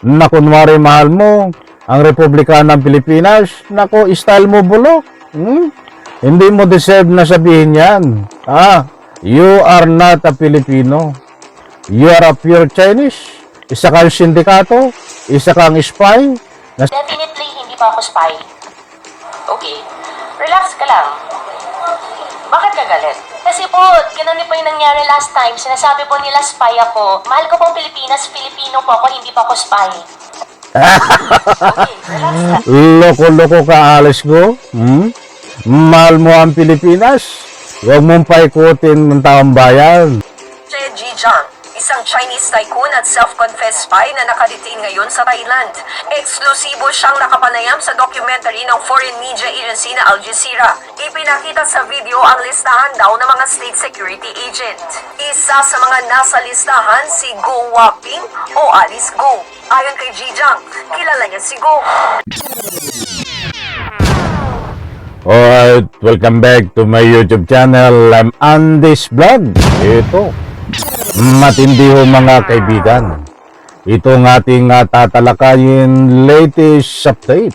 na kunwari mahal mo ang Republika ng Pilipinas, nako, style mo bulok. Hindi mo deserve na sabihin yan. You are not a Filipino. You are a pure Chinese. Isa kang sindikato, isa kang spy. Definitely, hindi pa ako spy. Okay, relax ka lang. Bakit ka galit? Kasi po, ganun po yung nangyari last time. Sinasabi po nila spy ako. Mahal ko pong Pilipinas, Filipino po ako, hindi pa ako spy. Okay, relax ka. Loko-loko ka, Alice ko. Mahal mo ang Pilipinas. Huwag mong paikutin ng taong bayan. Ji Jiang, isang Chinese tycoon at self-confessed spy na nakadetain ngayon sa Thailand. Eksklusibo siyang nakapanayam sa documentary ng foreign media agency na Al Jazeera. Ipinakita sa video ang listahan daw ng mga state security agent. Isa sa mga nasa listahan si Go Waping o Alice Go. Ayon kay Ji Jiang, kilala niya si Go. Alright, welcome back to my YouTube channel. I'm Andy's Vlog. Ito, matindi ho mga kaibigan. Ito ng ating tatalakayin latest update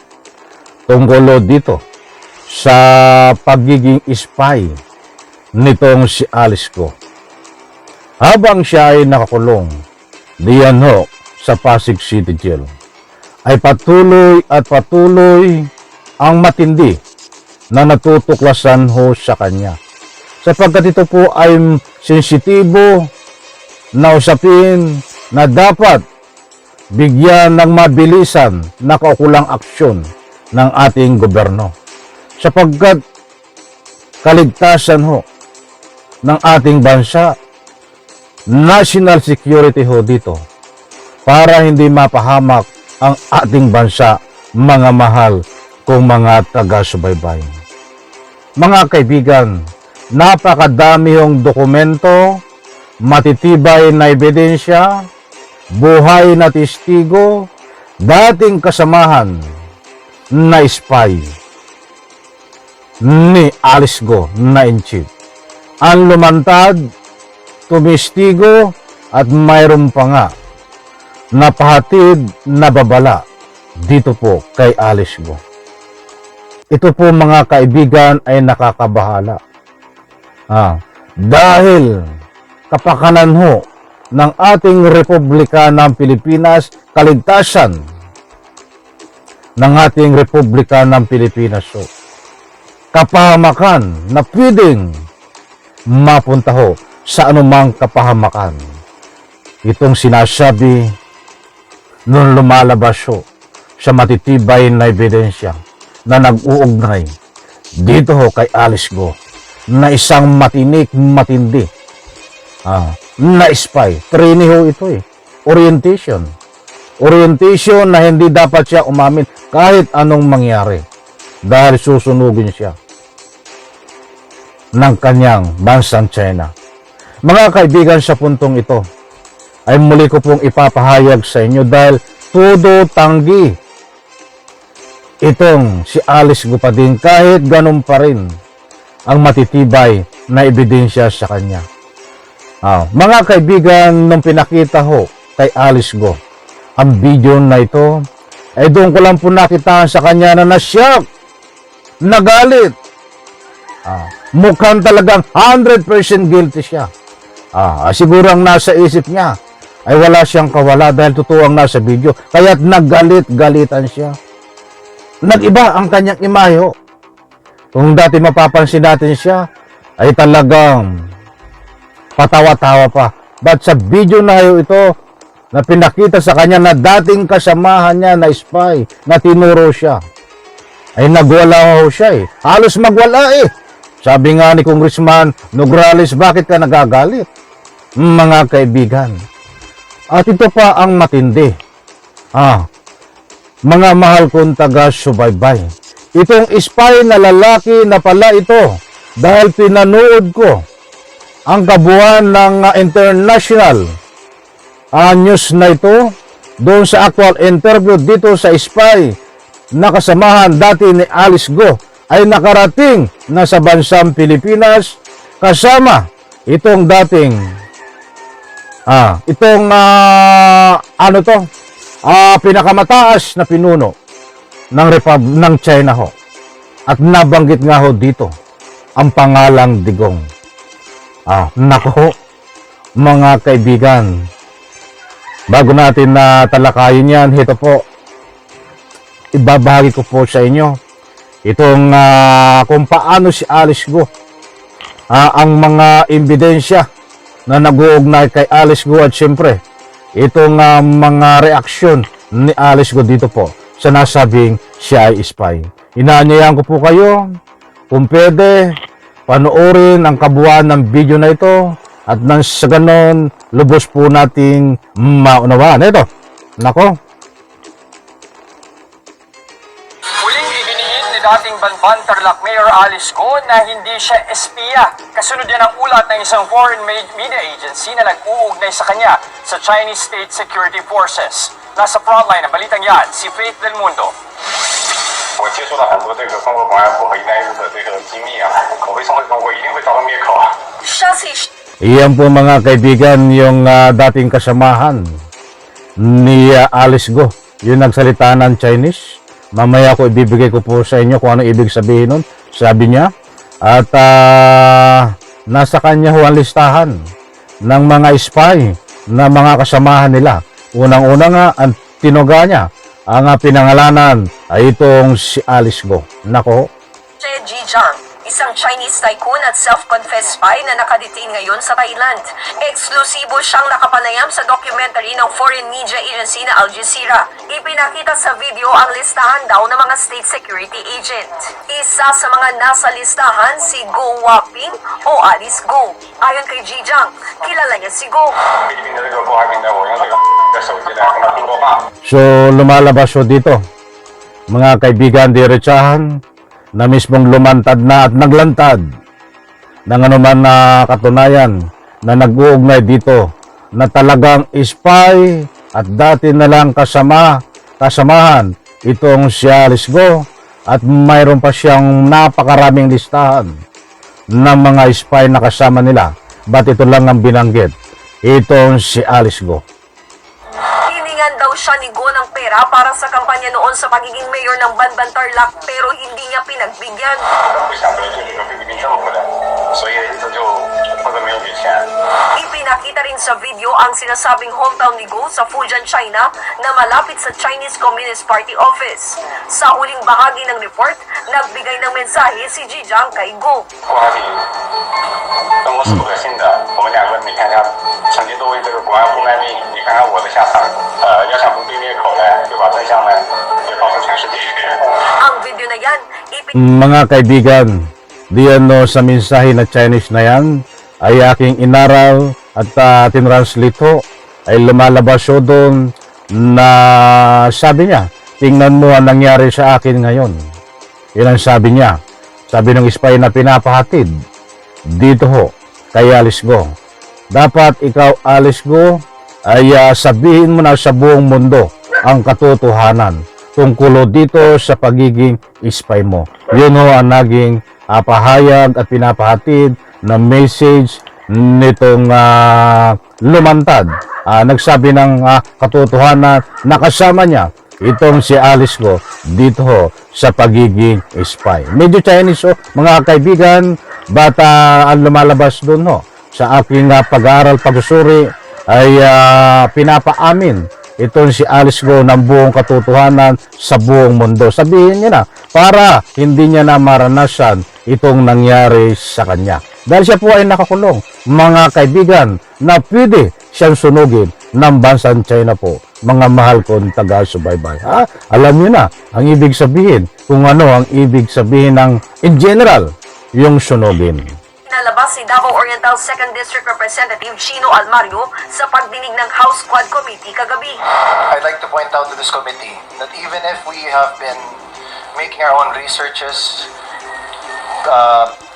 tungkol dito sa pagiging spy nitong si Alice Go. Habang siya ay nakakulong diyan ho sa Pasig City Jail, ay patuloy at patuloy ang matindi na natutuklasan ho sa kanya. Sapagkat ito po ay sensitibo na usapin na dapat bigyan ng mabilisan na kaukulang aksyon ng ating gobyerno. Sapagkat kaligtasan ho ng ating bansa, national security ho dito, para hindi mapahamak ang ating bansa, mga mahal kung mga taga-subaybay. Mga kaibigan, napakadami yung dokumento, matitibay na ebidensya, buhay na testigo, dating kasamahan na spy ni Alice Go na in chief. Ang lumantad, tumestigo at mayroon pa nga napahatid na babala dito po kay Alice Go. Ito po mga kaibigan ay nakakabahala. Dahil kapakanan ho ng ating Republika ng Pilipinas, kaligtasan ng ating Republika ng Pilipinas ho, kapahamakan na pwedeng mapunta ho sa anumang kapahamakan. Itong sinasabi nung lumalabas ho sa matitibay na ebidensya na nag-uugnay dito ho kay Alice Go na isang matindi na spy. Training ho ito orientation na hindi dapat siya umamin kahit anong mangyari dahil susunugin siya ng kanyang bansang China. Mga kaibigan, sa puntong ito ay muli ko pong ipapahayag sa inyo dahil todo tanggi itong si Alice Go pa din, kahit ganun pa rin ang matitibay na ebidensya sa kanya. Mga kaibigan, nung pinakita ho kay Alice Go ang video na ito, ay doon ko lang po nakitaan sa kanya na nasyak, nagalit. Mukhang talagang 100% guilty siya. Siguro ang nasa isip niya ay wala siyang kawala dahil totoo ang nasa video, kaya't naggalit-galitan siya. Nag-iba ang kanyang imahe. Kung dati mapapansin natin siya, ay talagang patawa-tawa pa. But sa video na ito, na pinakita sa kanya na dating kasamahan niya na spy, na tinuro siya, ay nagwala ho siya Halos magwala Sabi nga ni Congressman Nograles, bakit ka nagagalit? Mga kaibigan. At ito pa ang matindi. Mga mahal kong taga-subaybay, itong spy na lalaki na pala ito dahil pinanood ko ang kabuuan ng international news na ito doon sa actual interview dito sa spy na kasamahan dati ni Alice Go ay nakarating na sa bansang Pilipinas kasama itong dating pinakamataas na pinuno ng China ho. At nabanggit nga ho dito ang pangalang Digong. Nako ho, mga kaibigan, bago natin na talakayin yan, ito po, ibabahagi ko po sa inyo itong kung paano si Alice Go, ang mga ebidensya na nag-uugnay kay Alice Go, at syempre itong mga reaksyon ni Alice Go dito po sa nasabing siya ay spy. Inaanyayahan ko po kayo, kung pwede, panoorin ang kabuuan ng video na ito at nang sa ganon, lubos po nating maunawaan. Ito, nako. Muling ibinihid ni dating Banban Tarlac Mayor Alice Go na hindi siya espiya. Kasunod yan ang ulat ng isang foreign media agency na nag-uugnay sa kanya sa Chinese State Security Forces. Nasa frontline ng balitang yan, si Faith Del Mundo. 我接触到很多这个中国公安部和应该的这个机密啊，我会送回中国，一定会找到灭口啊。 Siya si Iyan po mga kaibigan yung dating kasamahan ni Alice Go. Yung nagsalita ng Chinese. Mamaya ko ibibigay ko po sa inyo kung ano ibig sabihin nun. Sabi niya. At nasa kanya ho ang listahan ng mga spy na mga kasamahan nila. Unang-una nga, ang tinuga niya, ang pinangalanan ay itong si Alice Go. Nako. Ji Jiang, isang Chinese tycoon at self-confessed spy na nakadetain ngayon sa Thailand. Eksklusibo siyang nakapanayam sa documentary ng foreign media agency na Al Jazeera. Ipinakita sa video ang listahan daw ng mga state security agent. Isa sa mga nasa listahan si Go Waping o Alice Go. Ayon kay Ji Jiang, kilala niya si Go. 菲律宾的这个公安兵呢，我用这个的手机来跟他通过话。 So, lumalabas ho dito, mga kaibigan, diretsahan, na mismong lumantad na at naglantad ng anuman na katunayan na nag-uugnay dito na talagang spy at dati na lang kasamahan itong si Alice Go, at mayroon pa siyang napakaraming listahan ng mga spy na kasama nila. Ba't ito lang ang binanggit? Itong si Alice Go. Hiningan daw siya ni Go ng pera para sa kampanya noon sa pagiging mayor ng Banban Tarlac pero hindi niya pinagbigyan. 不想得罪这个菲律宾政府的，所以一直就或者没有给钱。 Ipinakita rin sa video ang sinasabing hometown ni Go sa Fujian, China na malapit sa Chinese Communist Party office. Sa huling bahagi ng report, nagbigay ng mensahe si Ji Jiang kay Go. 郭华平跟我是不可信的，我们两个你看看，曾经都为这个国安部卖命，你看看我的下场。要想不被灭口呢，就把真相呢，就告诉全世界。 Ang video na yan, Mga kaibigan, diyan no, sa mensahe na Chinese na yan ay aking inaral at tinranslate ho, ay lumalabas ho doon na sabi niya, tingnan mo ang nangyari sa akin ngayon. Yan ang sabi niya. Sabi ng spy na pinapahatid dito ho kay Alice Go. Dapat ikaw, Alice Go, ay sabihin mo na sa buong mundo ang katotohanan tungkol dito sa pagiging spy mo. Yun ho ang naging pahayag at pinapahatid na message nitong lumantad. Nagsabi ng katotohanan na kasama niya itong si Alice Go dito ho sa pagiging spy. Medyo Chinese ho, mga kaibigan, bata ang lumalabas doon ho. Sa aking pag-aaral, pag-usuri, ay pinapaamin itong si Alice Go ng buong katotohanan sa buong mundo. Sabihin niya na, para hindi niya na maranasan itong nangyari sa kanya. Dahil siya po ay nakakulong, mga kaibigan, na pwede siyang sunugin ng bansang China po. Mga mahal kong taga-subaybay. Alam niyo na ang ibig sabihin, kung ano ang ibig sabihin ng, in general, yung sunugin. nalabas si Davao Oriental 2nd District Representative Chino Almario sa pagdinig ng House Quad Committee kagabi. I'd like to point out to this committee that even if we have been making our own researches,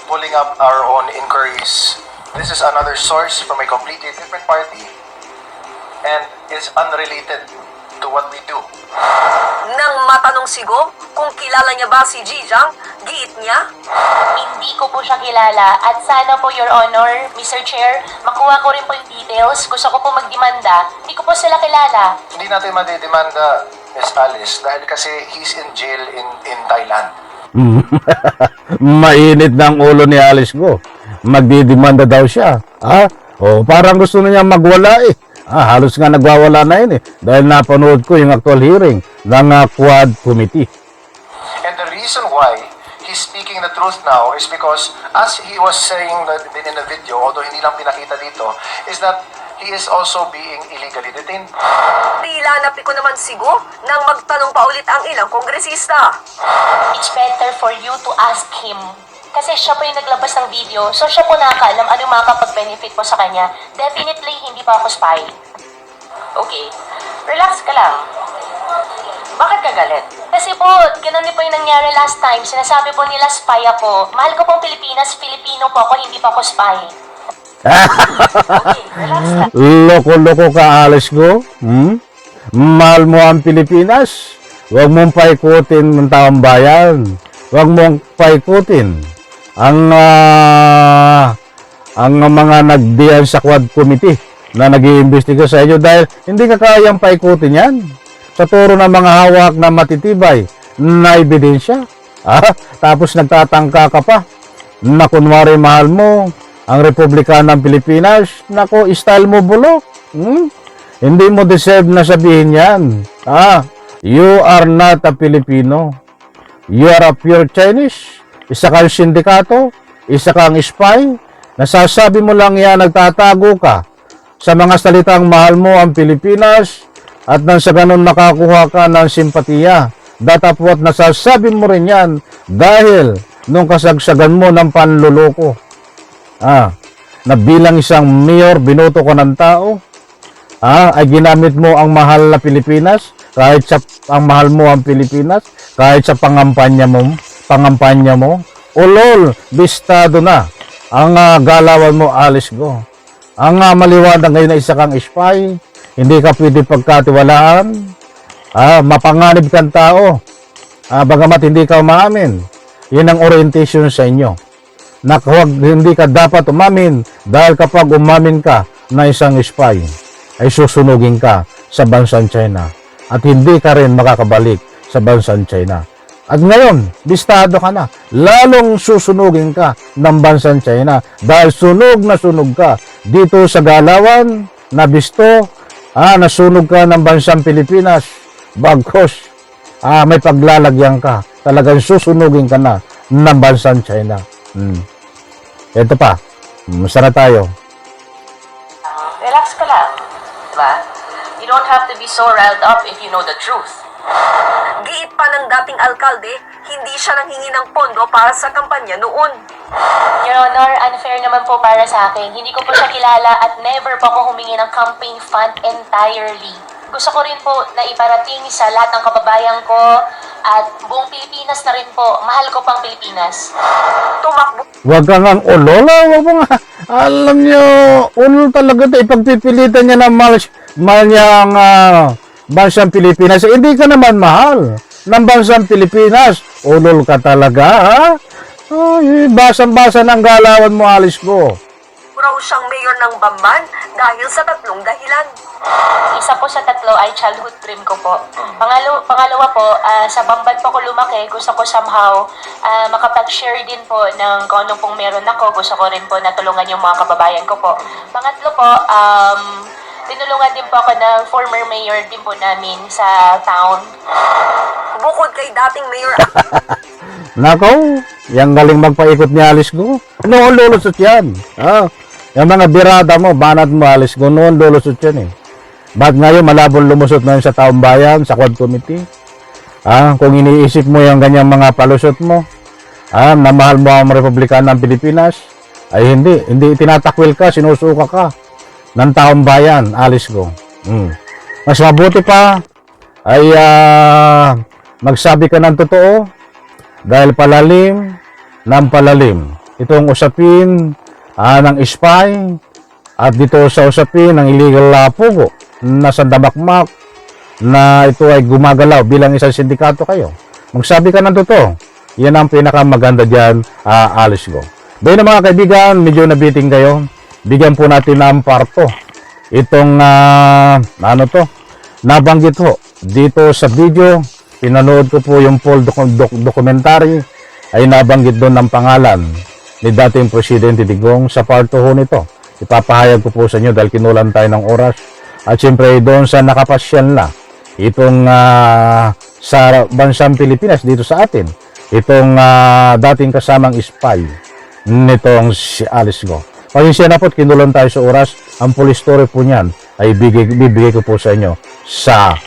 pulling up our own inquiries, this is another source from a completely different party and is unrelated to what we do. Nang matanong si Go kung kilala niya ba si Ji Jiang, Giit niya, Hindi ko po siya kilala at sana po, Your Honor, Mr. Chair, makuha ko rin po yung details. Gusto ko po magdemanda. Hindi ko po sila kilala. Hindi natin madidemanda, Miss Alice, dahil kasi he's in jail in Thailand. Mainit ng ulo ni Alice Go. Magdidemanda daw siya. Parang gusto na niya magwala eh. Halos nga nagwawala na yun eh. Dahil napanood ko yung actual hearing ng Quad Committee. And the reason why he's speaking the truth now is because, as he was saying din in the video, although hindi lang pinakita dito, is that he is also being illegally detained. tila napiko naman sigo nang magtanong pa ulit ang ilang kongresista. It's better for you to ask him. Kasi siya po yung naglabas ng video, so siya po nakakaalam ano yung makakapag-benefit po sa kanya. Definitely, hindi pa ako spy. Okay, relax ka lang. Bakit ka galit? Kasi po, ganun din po yung nangyari last time. Sinasabi po nila spy ako. Mahal ko pong Pilipinas, Filipino po ako, hindi pa ako spy. Okay, relax lang. Loko-loko ka, Alice Go. Mahal mo ang Pilipinas. Huwag mong paikutin ng taong bayan. Huwag mong paikutin ang mga nagdiyan sa Quad Committee na nag-iimbestiga sa inyo dahil hindi ka kayang paikutin yan sa turo ng mga hawak na matitibay na ebidensya. Tapos nagtatangka ka pa na kunwari mahal mo ang Republika ng Pilipinas. Nako, style mo bulok. Hindi mo deserve na sabihin yan. You are not a Filipino. You are a pure Chinese. Isa kang sindikato, isa kang spy. Nasasabi mo lang yan, nagtatago ka sa mga salitang mahal mo ang Pilipinas at nang sa ganun nakakuha ka ng simpatiya. Datapwat nasasabi mo rin yan dahil nung kasagsagan mo ng panluloko. Na bilang isang mayor, binoto ko ng tao, ay ginamit mo ang mahal na Pilipinas, kahit sa ang mahal mo ang Pilipinas, kahit sa pangampanya mo, ulol, bistado na ang galawan mo, Alice Go. Ang maliwanag ngayon na isa kang spy, hindi ka pwede pagkatiwalaan, mapanganib kang tao, bagamat hindi ka umaamin. Yun ang orientation sa inyo. Hindi ka dapat umamin dahil kapag umamin ka na isang spy, ay susunugin ka sa bansang China at hindi ka rin makakabalik sa bansang China. At ngayon, bistado ka na. Lalong susunugin ka ng bansang China dahil sunog na sunog ka dito sa galawan na bisto, nasunog ka ng bansang Pilipinas. Bagkos, may paglalagyan ka. Talagang susunugin ka na ng bansang China. Ito pa, masara tayo. Relax ka lang. Diba? You don't have to be so riled up if you know the truth. Giit pa ng dating alkalde, hindi siya nanghingi ng pondo para sa kampanya noon. Your Honor, unfair naman po para sa akin. Hindi ko po siya kilala at never po ako humingi ng campaign fund entirely. Gusto ko rin po na iparating sa lahat ng kababayan ko at buong Pilipinas na rin po. Mahal ko pang Pilipinas. Tumakbo Huwag ka ngang ulola, huwag mo nga. Alam nyo, ulol talaga ito. Ipagpipilitan niya na mahal niya ang bansang Pilipinas. Hindi ka naman mahal ng bansang Pilipinas. Ulol ka talaga, ha? Basang-basa ng galawan mo, Alice Go. raw siyang mayor ng Bamban dahil sa tatlong dahilan. Isa po sa tatlo ay childhood dream ko po. Pangalawa po, sa Bamban po ko lumaki, gusto ko somehow makapag-share din po ng kung anong pong meron ako. Gusto ko rin po natulungan yung mga kababayan ko po. Pangatlo po, tinulungan din po ako ng former mayor din po namin sa town. Bukod kay dating mayor Nako, yung galing magpaikot ni Alice Go. Noon lulusot yan. Yung mga birada mo, banat mo Alice Go, noon lulusot yan eh. Ba't ngayon malabong lumusot na yun sa taong bayan, sa Quad Committee? Kung iniisip mo yung ganyang mga palusot mo, na mahal mo ang Republika ng Pilipinas, ay hindi tinatakwil ka, sinusuka ka ng taong bayan, Alice Go. Mas mabuti pa ay magsabi ka ng totoo dahil palalim ng palalim itong usapin ng spy at dito sa usapin ng illegal pugo na sandamakmak na ito ay gumagalaw bilang isang sindikato kayo. Magsabi ka ng totoo Yan ang pinakamaganda dyan, Alice Go. Bayan mga kaibigan, medyo nabiting kayo. Bigyan po natin ng parto. Itong, nabanggit ho. Dito sa video, pinanood ko po yung full documentary, ay nabanggit doon ng pangalan ni dating Presidente Digong sa parto ho nito. Ipapahayag ko po sa inyo dahil kinulan tayo ng oras. At siyempre doon sa nakapasyal na itong sa bansang Pilipinas dito sa atin. Itong dating kasamang spy nitong si Alice Go. Pasensya na po, kinulan tayo sa oras. Ang full story po niyan ay bibigay ko po sa inyo sa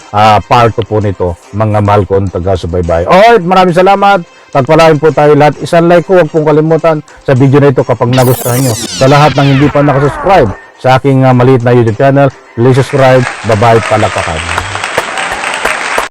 part po nito, mga mahal kong taga-subaybay. Alright, maraming salamat. Pagpalain po tayo lahat. Isang like ko, huwag pong kalimutan sa video na ito kapag nagustuhan nyo. Sa lahat ng hindi pa nakasubscribe sa aking maliit na YouTube channel, please subscribe. Bye-bye, palakakan.